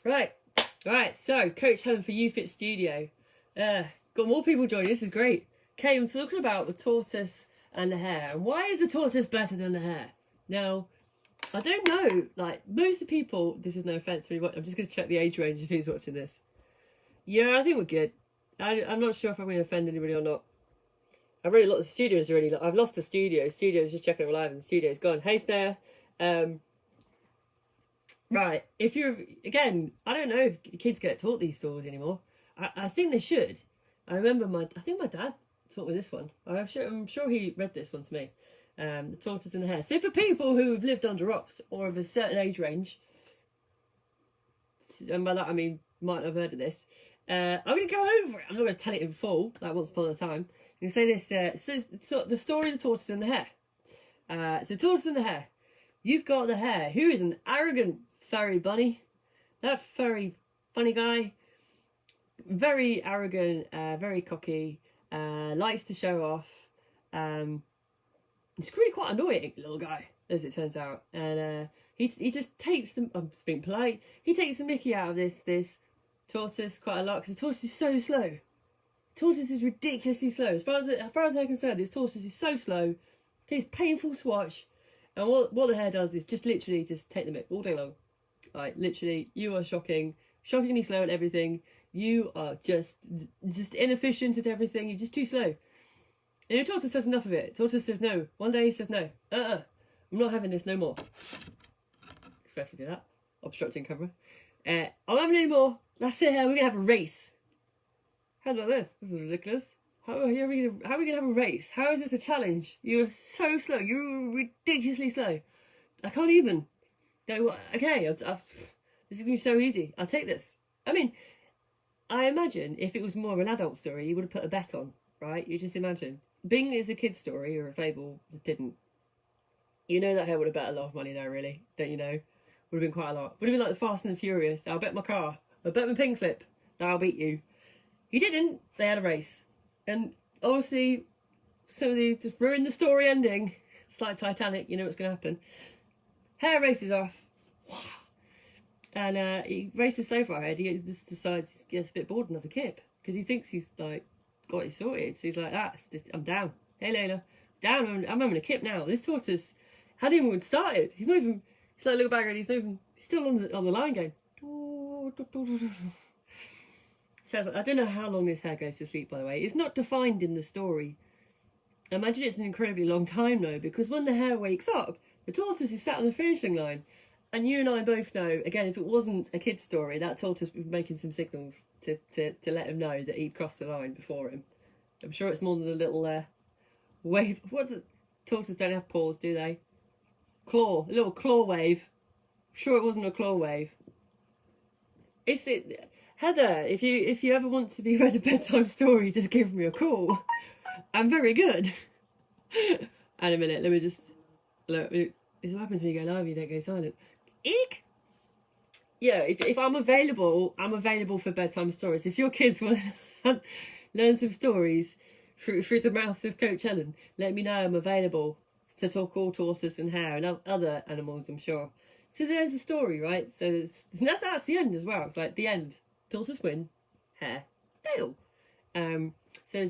Right, so Coach Helen for YouFit Studio. Got more people joining, this is great. Okay, I'm talking about the tortoise and the hare. And why is the tortoise better than the hare? Now, I don't know, like, most of the people, this is no offence to me, I'm just going to check the age range of who's watching this. Yeah, I think we're good. I'm not sure if I'm going to offend anybody or not. I've already lost the studios already. I've lost the studio. Studio's just checking it live and the studio's gone. Hey, Snare. Right, if you're, again, I don't know if kids get taught these stories anymore. I think they should. I remember I think my dad taught me this one. I'm sure he read this one to me. The tortoise and the hare. So for people who have lived under rocks or of a certain age range, and by that I mean might not have heard of this, I'm going to go over it. I'm not going to tell it in full, like once upon a time. I'm going to say this, so the story of the tortoise and the hare. So tortoise and the hare. You've got the hare, who is an arrogant furry bunny. That furry, funny guy. Very arrogant, very cocky, likes to show off. He's really quite annoying, little guy, as it turns out. And he just takes the, I'm being polite, he takes the mickey out of this tortoise quite a lot, because the tortoise is so slow. The tortoise is ridiculously slow. As far as I'm concerned, this tortoise is so slow. It's painful to watch. And what the hare does is just literally just take the mick all day long. Like, literally, you are shockingly slow at everything. You are just inefficient at everything. You're just too slow. And the tortoise says enough of it. Tortoise says no. One day he says no. I'm not having this no more. First to do that. Obstructing camera. I'm not having any more. That's it. We're going to have a race. How about this? This is ridiculous. How are we going to have a race? How is this a challenge? You're so slow. You're ridiculously slow. I can't even. Okay, this is going to be so easy. I'll take this. I mean, I imagine if it was more of an adult story, you would have put a bet on, right? You just imagine. Being as a kid's story or a fable, it didn't. You know that hare would have bet a lot of money there, really. Don't you know? Would have been quite a lot. Would have been like the Fast and the Furious. I'll bet my car. I'll bet my pink slip. I'll beat you. He didn't. They had a race. And obviously, somebody just ruined the story ending. It's like Titanic, you know what's going to happen. Hare races off. And he races so far ahead, he just decides he gets a bit bored and has a kip. Because he thinks he's like got it sorted. So he's like, I'm down. Hey Layla, down, I'm having a kip now. This tortoise hadn't even started. He's not even, he's like a little bagger and he's still on the line going. So I don't know how long this hare goes to sleep, by the way. It's not defined in the story. I imagine it's an incredibly long time though, because when the hare wakes up, the tortoise is sat on the finishing line. And you and I both know, again, if it wasn't a kid's story, that tortoise would be making some signals to let him know that he'd crossed the line before him. I'm sure it's more than a little wave. What's it? Tortoises don't have paws, do they? Claw, a little claw wave. I'm sure it wasn't a claw wave. Heather, if you ever want to be read a bedtime story, just give me a call. I'm very good. And a minute, let me just look. This is what happens when you go live, you don't go silent. Eek! Yeah, if I'm available for bedtime stories. If your kids want to learn some stories through the mouth of Coach Helen, let me know. I'm available to talk all tortoise and hare and other animals, I'm sure. So there's a story, right? So that's the end as well. It's like the end. Tortoise win, hare fail. So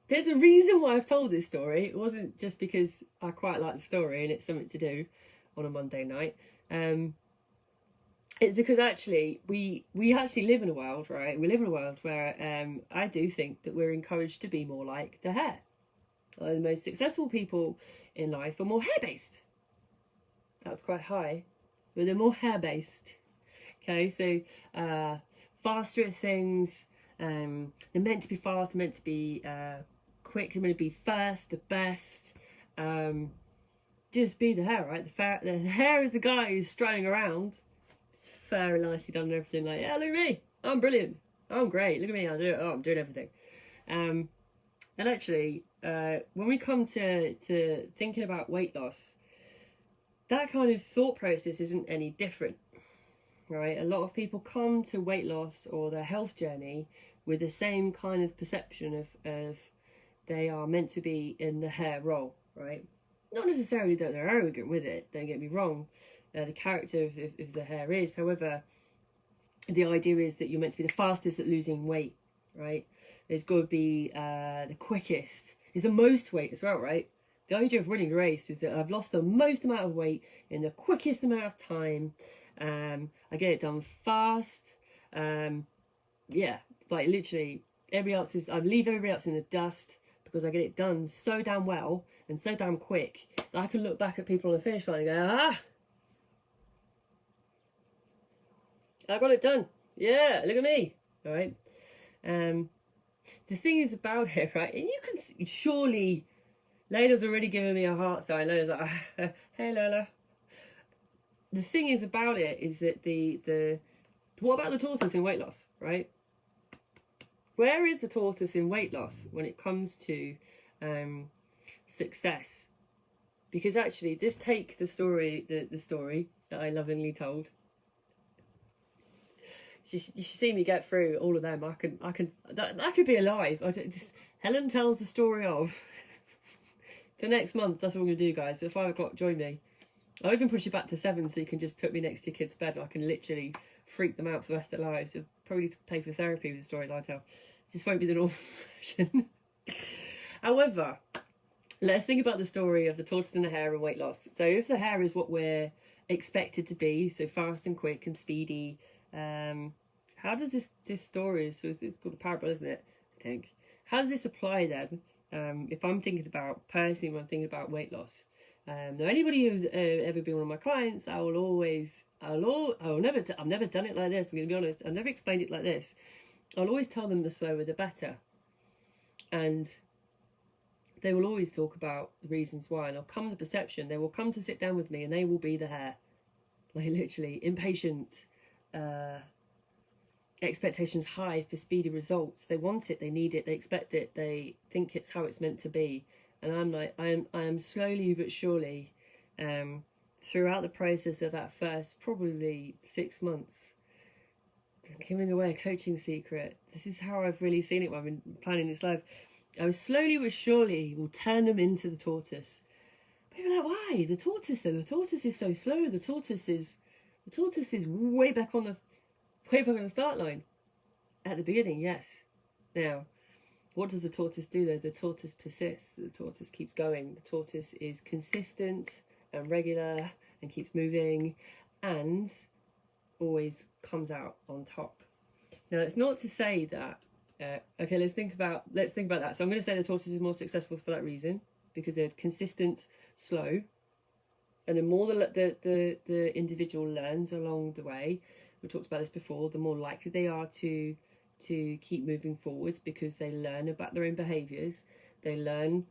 there's a reason why I've told this story. It wasn't just because I quite like the story and it's something to do on a Monday night. It's because actually we actually live in a world, right? We live in a world where I do think that we're encouraged to be more like the hare. The most successful people in life are more hare-based. That's quite high, but they're more hare-based. Okay, so faster at things. They're meant to be fast. They're meant to be quick. They're meant to be first, the best. Just be the hare, right? The hare is the guy who's strutting around. It's fairly nicely done and everything. Like, yeah, look at me. I'm brilliant. I'm great. Look at me. I'm doing everything. And actually, when we come to thinking about weight loss, that kind of thought process isn't any different, right? A lot of people come to weight loss or their health journey with the same kind of perception of they are meant to be in the hare role, right? Not necessarily that they're arrogant with it, don't get me wrong. The character of the hare is, however, the idea is that you're meant to be the fastest at losing weight, right? There's got to be the quickest, is the most weight as well, right? The idea of winning a race is that I've lost the most amount of weight in the quickest amount of time. I get it done fast. Yeah, like literally I leave everybody else in the dust because I get it done so damn well and so damn quick that I can look back at people on the finish line and go, I got it done. Yeah, look at me. All right. The thing is about it, right? And you can surely, Layla's already giving me a heart sign. Layla's like, hey Layla. The thing is about it is that what about the tortoise in weight loss, right? Where is the tortoise in weight loss when it comes to success? Because actually, take the story that I lovingly told. You should see me get through all of them. That could be alive. Helen tells the story of. For next month, that's what we're going to do, guys. At 5 o'clock, join me. I'll even push it back to 7 so you can just put me next to your kid's bed and I can literally freak them out for the rest of their lives. I'll probably pay for therapy with the stories I tell. This won't be the normal version. However, let's think about the story of the tortoise and the hare and weight loss. So if the hare is what we're expected to be, so fast and quick and speedy, how does this story, so it's called a parable, isn't it? I think. How does this apply then? If I'm thinking about, personally, when I'm thinking about weight loss. Now, anybody who's ever been one of my clients, I've never done it like this, I'm going to be honest. I've never explained it like this. I'll always tell them the slower the better. And they will always talk about the reasons why. And I'll come to perception. They will come to sit down with me and they will be the hare. Like literally, impatient, expectations high for speedy results. They want it, they need it, they expect it, they think it's how it's meant to be. And I'm like, I am slowly but surely, throughout the process of that first probably 6 months, giving away a coaching secret. This is how I've really seen it when I've been planning this life. I was slowly but surely will turn them into the tortoise. People are like, why? The tortoise though? The tortoise is so slow. The tortoise is way back on the start line. At the beginning, yes. Now, what does the tortoise do though? The tortoise persists. The tortoise keeps going. The tortoise is consistent and regular and keeps moving and always comes out on top. Now, it's not to say that okay, let's think about that. So I'm going to say the tortoise is more successful for that reason, because they're consistent, slow, and the more the individual learns along the way, we talked about this before, the more likely they are to keep moving forwards, because they learn about their own behaviours, they learn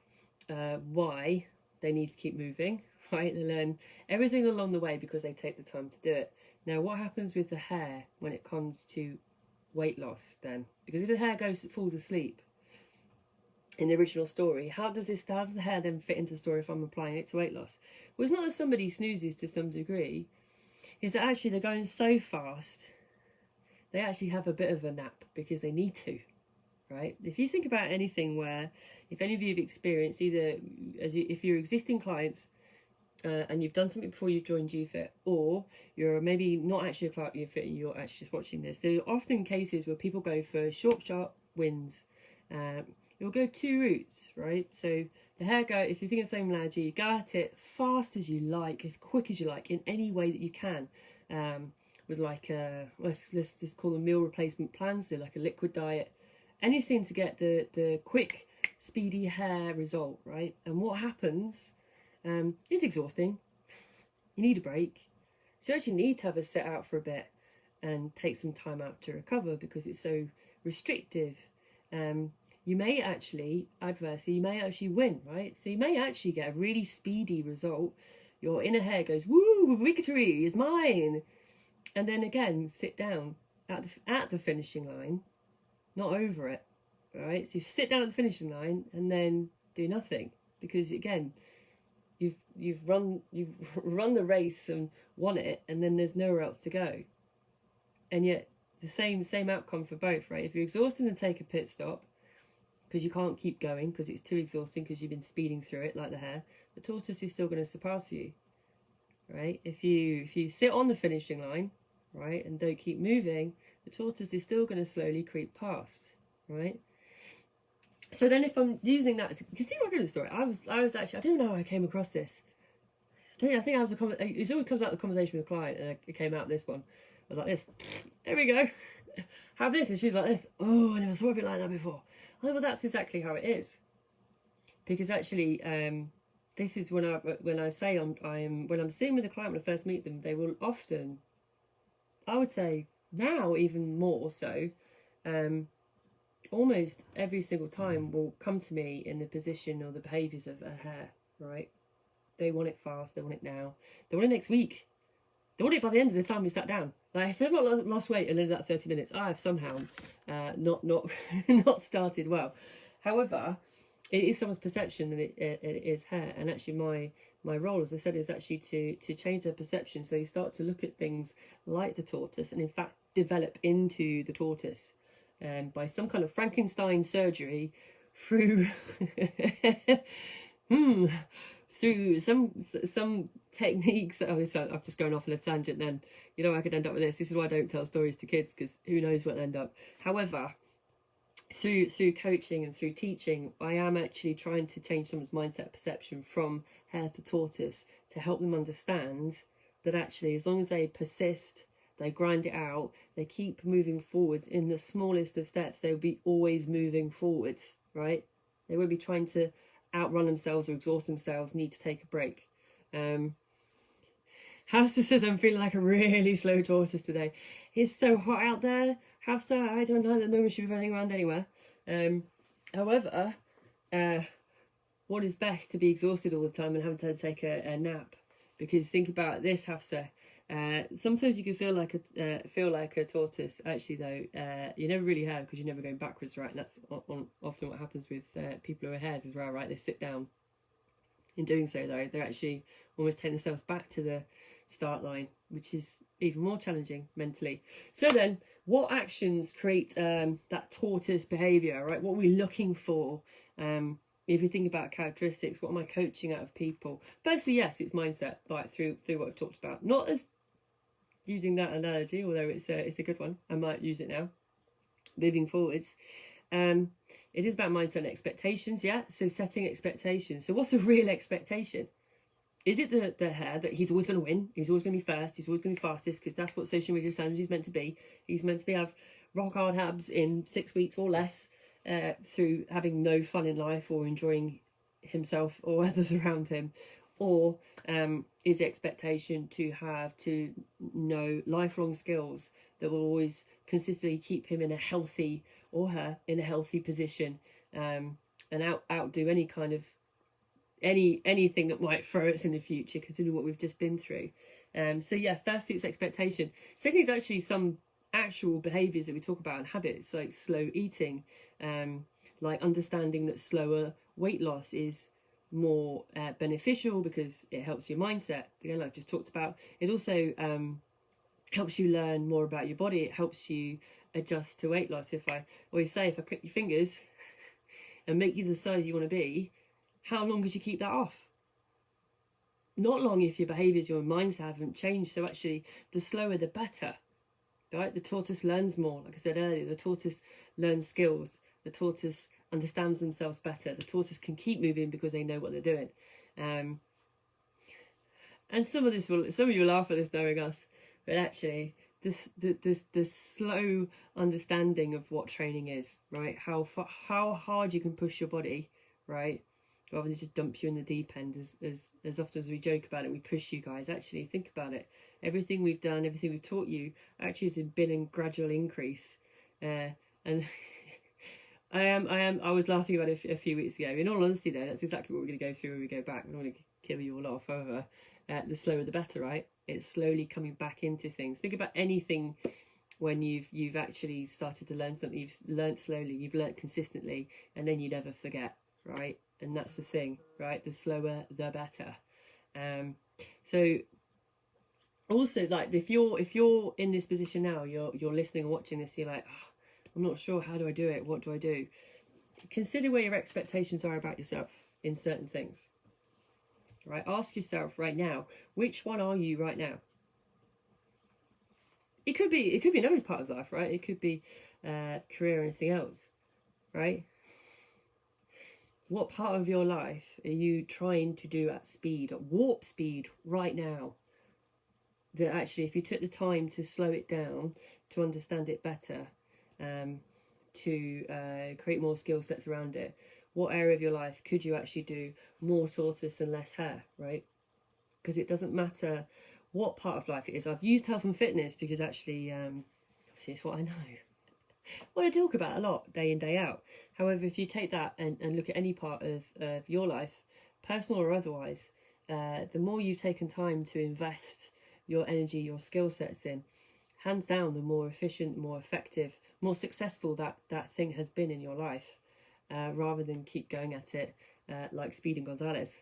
why they need to keep moving, right? They learn everything along the way because they take the time to do it. Now, what happens with the hare when it comes to weight loss then? Because if the hare falls asleep in the original story, how does the hare then fit into the story if I'm applying it to weight loss? Well, it's not that somebody snoozes to some degree, is that actually they're going so fast, they actually have a bit of a nap because they need to, right? If you think about anything where, if any of you have experienced, either if you're existing clients and you've done something before you joined GFIT, or you're maybe not actually a client of GFIT and you're actually just watching this, there are often cases where people go for short, sharp wins. You'll go 2 routes, right? So the hare go, if you think of the same analogy, go at it fast as you like, as quick as you like, in any way that you can. With like let's just call them meal replacement plans, so like a liquid diet, anything to get the quick, speedy hare result, right? And what happens is exhausting. You need a break. So you actually need to have a set out for a bit and take some time out to recover, because it's so restrictive. You may actually, adversely, win, right? So you may actually get a really speedy result. Your inner hare goes, woo, victory is mine. And then again, sit down at the finishing line, not over it, right? So you sit down at the finishing line and then do nothing, because again, you've run the race and won it, and then there's nowhere else to go. And yet the same outcome for both, right? If you're exhausted and take a pit stop because you can't keep going because it's too exhausting because you've been speeding through it like the hare, the tortoise is still going to surpass you, right? If you sit on the finishing line, right, and don't keep moving, the tortoise is still going to slowly creep past, right? So then if I'm using that, you can see what I'm the story. I was actually, I don't know how I came across this. I think I was it always comes out of the conversation with a client, and it came out this one. I was like this, there we go, have this, and she was like this. Oh, I never thought of it like that before. Well, that's exactly how it is. Because actually, this is when I say when I'm sitting with a client when I first meet them, they will often, I would say now even more so, almost every single time will come to me in the position or the behaviours of a hare, right? They want it fast, they want it now, they want it next week, they want it by the end of the time we sat down. Like, if they've not lost weight in that 30 minutes, I have somehow not not started well. However, it is someone's perception that it is hare, and actually my role, as I said, is actually to change their perception, so you start to look at things like the tortoise and in fact develop into the tortoise by some kind of Frankenstein surgery through through some techniques that, I'm just going off on a tangent then. You know, I could end up with this. This is why I don't tell stories to kids, because who knows what they'll end up. However, through coaching and through teaching, I am actually trying to change someone's mindset perception from hare to tortoise to help them understand that actually, as long as they persist, they grind it out, they keep moving forwards in the smallest of steps, they'll be always moving forwards, right? They won't be trying to outrun themselves or exhaust themselves, need to take a break. Hafsa says, I'm feeling like a really slow tortoise today. It's so hot out there. Hafsa, I don't know that no one should be running around anywhere. However, what is best to be exhausted all the time and having to take a nap? Because think about this, Hafsa. Sometimes you can feel like a tortoise. Actually, though, you never really have, because you're never going backwards, right? And that's often what happens with people who are hares as well, right? They sit down. In doing so, though, they're actually almost taking themselves back to the start line, which is even more challenging mentally. So then, what actions create that tortoise behaviour, right? What are we looking for? If you think about characteristics, what am I coaching out of people? Firstly, yes, it's mindset, right, through what I've talked about. Not as using that analogy, although it's a good one. I might use it now. Moving forwards. It is about mindset and expectations, yeah? So setting expectations. So what's a real expectation? Is it the hare that he's always going to win? He's always going to be first. He's always going to be fastest, because that's what social media standards is meant to be. He's meant to have rock hard abs in 6 weeks or less through having no fun in life or enjoying himself or others around him. Or is the expectation to know lifelong skills that will always consistently keep him in a healthy, or her in a healthy position, and outdo any kind of anything that might throw us in the future, considering what we've just been through. So yeah, firstly it's expectation. Secondly, it's actually some actual behaviours that we talk about and habits, like slow eating, like understanding that slower weight loss is more beneficial because it helps your mindset. Again, like I just talked about, it also helps you learn more about your body. It helps you adjust to weight loss. If I always say, if I click your fingers and make you the size you want to be, how long could you keep that off? Not long if your behaviours, your mindset haven't changed. So actually, the slower the better, right? The tortoise learns more. Like I said earlier, the tortoise learns skills. The tortoise understands themselves better. The tortoise can keep moving because they know what they're doing. And some of you will laugh at this knowing us, but actually, the slow understanding of what training is, right? How hard you can push your body, right? Rather than just dump you in the deep end, as often as we joke about it, we push you guys. Actually, think about it. Everything we've done, everything we've taught you, actually has been in gradual increase. And I was laughing about it a few weeks ago. In all honesty, though, that's exactly what we're going to go through when we go back. We don't want to kill you all off. However, the slower the better, right? It's slowly coming back into things. Think about anything when you've actually started to learn something. You've learnt slowly, you've learnt consistently, and then you never forget, right? And that's the thing, right? The slower the better. So also, like, if you're in this position now, you're listening and watching this, you're like, oh, I'm not sure, how do I do it? What do I do? Consider where your expectations are about yourself in certain things. Right? Ask yourself right now, which one are you right now? it could be another part of life, right? It could be career or anything else, right? What part of your life are you trying to do at speed, at warp speed right now? That actually, if you took the time to slow it down, to understand it better, to create more skill sets around it, what area of your life could you actually do more tortoise and less hare, right? Because it doesn't matter what part of life it is. I've used health and fitness because actually, obviously it's what I know. What I talk about a lot, day in, day out. However, if you take that and look at any part of your life, personal or otherwise, the more you've taken time to invest your energy, your skill sets in, hands down, the more efficient, more effective, more successful that thing has been in your life, rather than keep going at it like Speed and Gonzalez.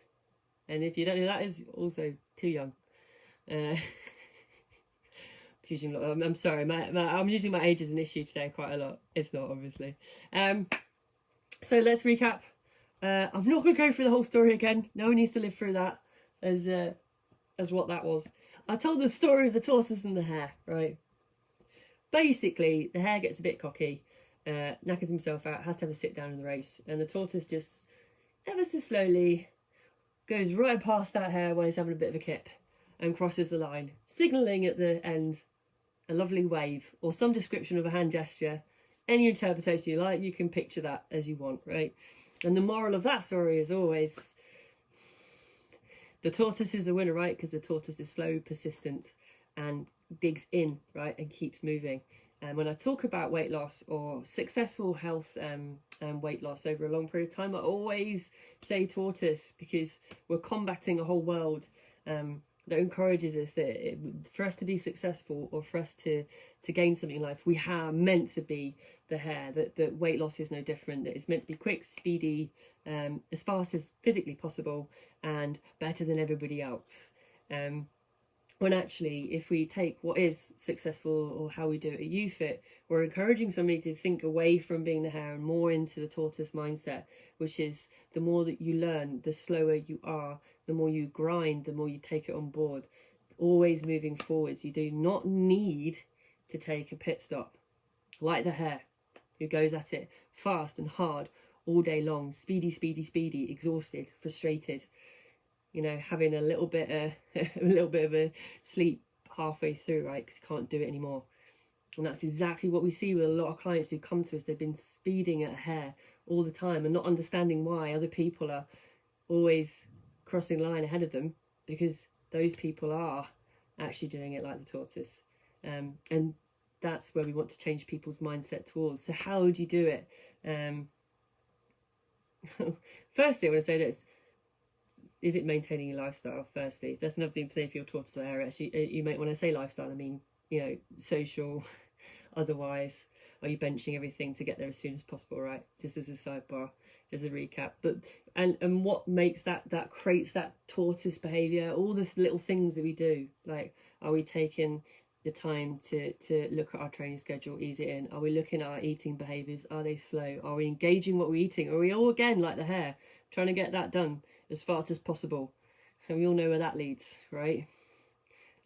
And if you don't know, that is also too young. I'm sorry, I'm using my age as an issue today quite a lot. It's not, obviously. So let's recap. I'm not going to go through the whole story again. No one needs to live through that as what that was. I told the story of the tortoise and the hare, right? Basically, the hare gets a bit cocky, knackers himself out, has to have a sit down in the race, and the tortoise just ever so slowly goes right past that hare while he's having a bit of a kip and crosses the line, signalling at the end a lovely wave or some description of a hand gesture. Any interpretation you like, you can picture that as you want, right? And the moral of that story is always the tortoise is the winner, right? Because the tortoise is slow, persistent, and digs in, right, and keeps moving. And when I talk about weight loss or successful health and weight loss over a long period of time, I always say tortoise, because we're combating a whole world that encourages us that for us to be successful or for us to gain something in life, we are meant to be the hare, that weight loss is no different, that it's meant to be quick, speedy, as fast as physically possible, and better than everybody else. When actually, if we take what is successful or how we do it at UFit, we're encouraging somebody to think away from being the hare and more into the tortoise mindset, which is the more that you learn, the slower you are, the more you grind, the more you take it on board, always moving forwards. You do not need to take a pit stop like the hare, who goes at it fast and hard all day long, speedy, speedy, speedy, exhausted, frustrated, you know, having a little bit of a sleep halfway through, right, because you can't do it anymore. And that's exactly what we see with a lot of clients who come to us. They've been speeding at a hare all the time and not understanding why other people are always crossing the line ahead of them, because those people are actually doing it like the tortoise. And that's where we want to change people's mindset towards. So how would you do it? Firstly, I want to say this. Is it maintaining your lifestyle? Firstly, that's another thing to say if you're a tortoise or hare. Actually, you might, when I say lifestyle, I mean, you know, social, otherwise. Are you benching everything to get there as soon as possible, right? Just as a sidebar, just a recap. But and what makes that creates that tortoise behaviour? All the little things that we do. Like, are we taking the time to look at our training schedule, ease it in? Are we looking at our eating behaviours? Are they slow? Are we engaging what we're eating? Are we all, again, like the hare, trying to get that done as fast as possible? And we all know where that leads, right?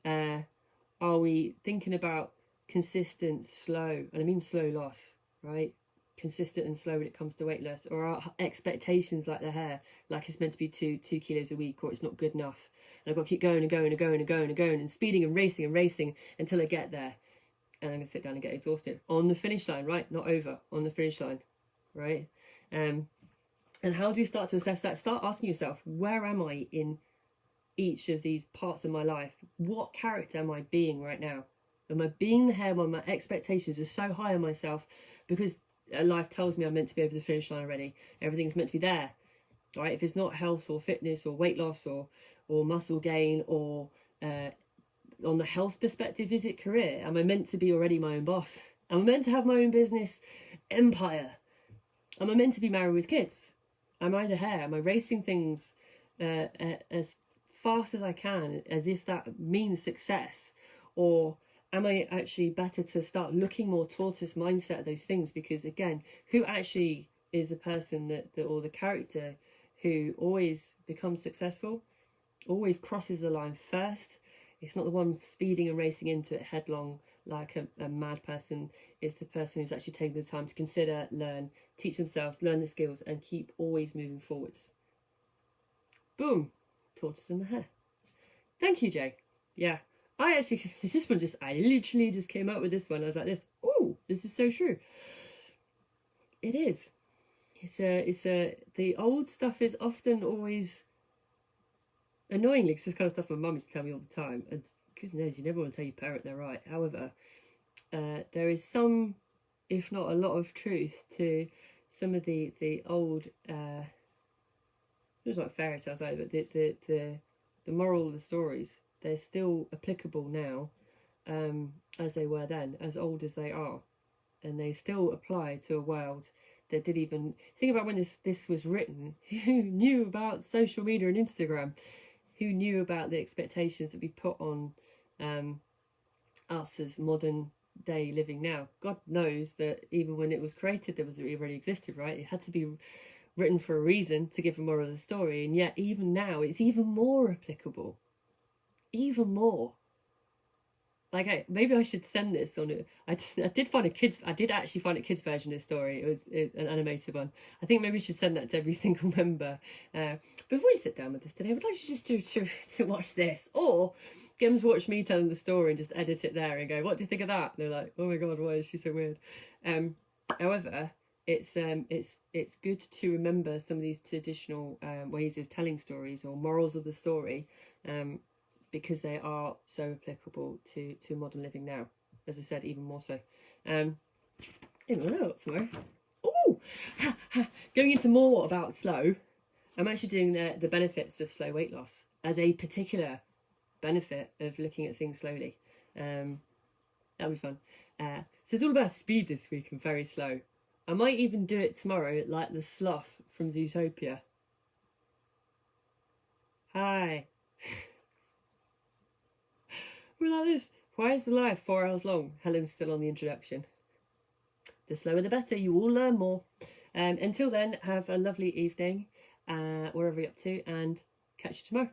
Are we thinking about consistent, slow, and I mean slow loss, right? Consistent and slow when it comes to weight loss, or our expectations like the hare, like it's meant to be two kilos a week, or it's not good enough, and I've got to keep going and going and going and going and going and speeding and racing until I get there, and I'm gonna sit down and get exhausted on the finish line, right? Not over, on the finish line, right? And how do you start to assess that? Start asking yourself, where am I in each of these parts of my life? What character am I being right now? Am I being the hare when my expectations are so high on myself because life tells me I'm meant to be over the finish line already? Everything's meant to be there, right? If it's not health or fitness or weight loss or muscle gain, or on the health perspective, is it career? Am I meant to be already my own boss? Am I meant to have my own business empire? Am I meant to be married with kids? Am I the hare? Am I racing things as fast as I can, as if that means success? Or am I actually better to start looking more tortoise mindset at those things? Because again, who actually is the person that or the character who always becomes successful, always crosses the line first? It's not the one speeding and racing into it headlong like a mad person is the person who's actually taking the time to consider, learn, teach themselves, learn the skills, and keep always moving forwards. Boom. Tortoise and the hare. Thank you, Jay. Yeah. I literally just came up with this one. I was like oh, this is so true. It is. The old stuff is often always annoyingly, because this kind of stuff my mum used to tell me all the time, and goodness knows, you never want to tell your parent they're right. However, there is some, if not a lot of truth to some of the old, it was like fairy tales, but the moral of the stories, they're still applicable now, as they were then, as old as they are, and they still apply to a world that did even think about when this was written. Who knew about social media and Instagram? Who knew about the expectations that we put on us as modern day living now? God knows that even when it was created, it already existed, right? It had to be written for a reason, to give a moral of the story, and yet even now it's even more applicable. Even more. Like, maybe I should send this on it. I did actually find a kids version of the story. It was an animated one. I think maybe we should send that to every single member. Before you sit down with this today, I would like you just to watch this, or get them to watch me tell them the story and just edit it there and go, what do you think of that? And they're like, oh my god, why is she so weird? However, it's good to remember some of these traditional ways of telling stories or morals of the story, because they are so applicable to modern living now. As I said, even more so. Anyone else? Oh, going into more about slow. I'm actually doing the benefits of slow weight loss as a particular benefit of looking at things slowly. That'll be fun. So it's all about speed this week and very slow. I might even do it tomorrow, like the sloth from Zootopia. Hi. We're like this. Why is the life 4 hours long? Helen's still on the introduction. The slower the better. You all learn more. Until then, have a lovely evening, wherever you're up to, and catch you tomorrow.